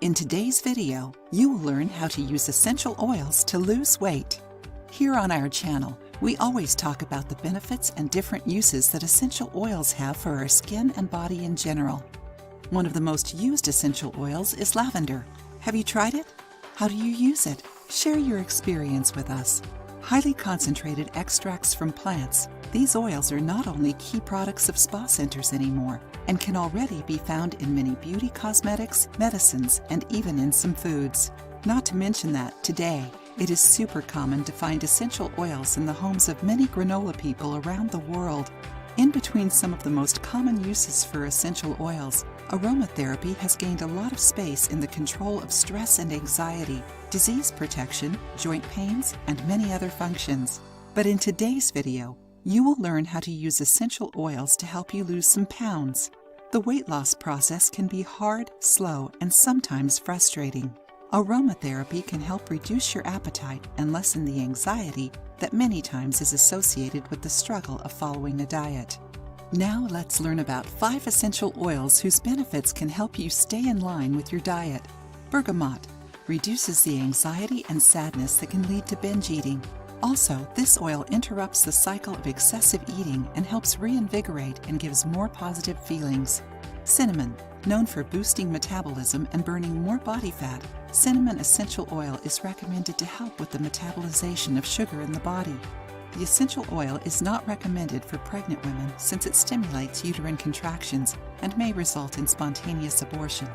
In today's video, you will learn how to use essential oils to lose weight. Here on our channel, we always talk about the benefits and different uses that essential oils have for our skin and body in general. One of the most used essential oils is lavender. Have you tried it? How do you use it? Share your experience with us. Highly concentrated extracts from plants, these oils are not only key products of spa centers anymore, and can already be found in many beauty cosmetics, medicines, and even in some foods. Not to mention that, today, it is super common to find essential oils in the homes of many granola people around the world. In between some of the most common uses for essential oils, aromatherapy has gained a lot of space in the control of stress and anxiety, disease protection, joint pains, and many other functions. But in today's video, you will learn how to use essential oils to help you lose some pounds. The weight loss process can be hard, slow, and sometimes frustrating. Aromatherapy can help reduce your appetite and lessen the anxiety that many times is associated with the struggle of following a diet. Now let's learn about 5 essential oils whose benefits can help you stay in line with your diet. Bergamot reduces the anxiety and sadness that can lead to binge eating. Also, this oil interrupts the cycle of excessive eating and helps reinvigorate and gives more positive feelings. Cinnamon, known for boosting metabolism and burning more body fat, cinnamon essential oil is recommended to help with the metabolization of sugar in the body. The essential oil is not recommended for pregnant women since it stimulates uterine contractions and may result in spontaneous abortion.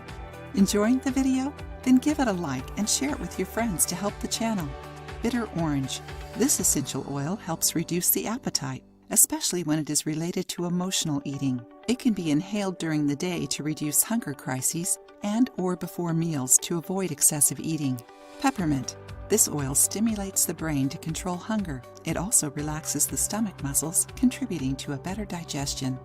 Enjoying the video? Then give it a like and share it with your friends to help the channel. Bitter orange. This essential oil helps reduce the appetite, especially when it is related to emotional eating. It can be inhaled during the day to reduce hunger crises and/or before meals to avoid excessive eating. Peppermint. This oil stimulates the brain to control hunger. It also relaxes the stomach muscles, contributing to a better digestion.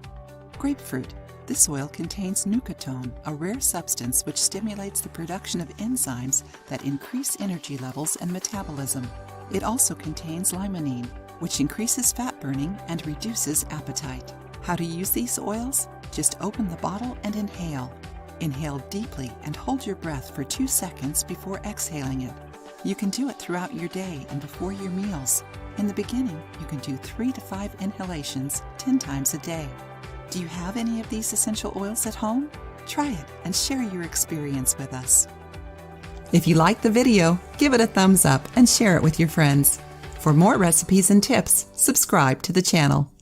Grapefruit. This oil contains nicotine, a rare substance which stimulates the production of enzymes that increase energy levels and metabolism. It also contains limonene, which increases fat burning and reduces appetite. How to use these oils? Just open the bottle and inhale. Inhale deeply and hold your breath for 2 seconds before exhaling it. You can do it throughout your day and before your meals. In the beginning, you can do 3 to 5 inhalations 10 times a day. Do you have any of these essential oils at home? Try it and share your experience with us. If you liked the video, give it a thumbs up and share it with your friends. For more recipes and tips, subscribe to the channel.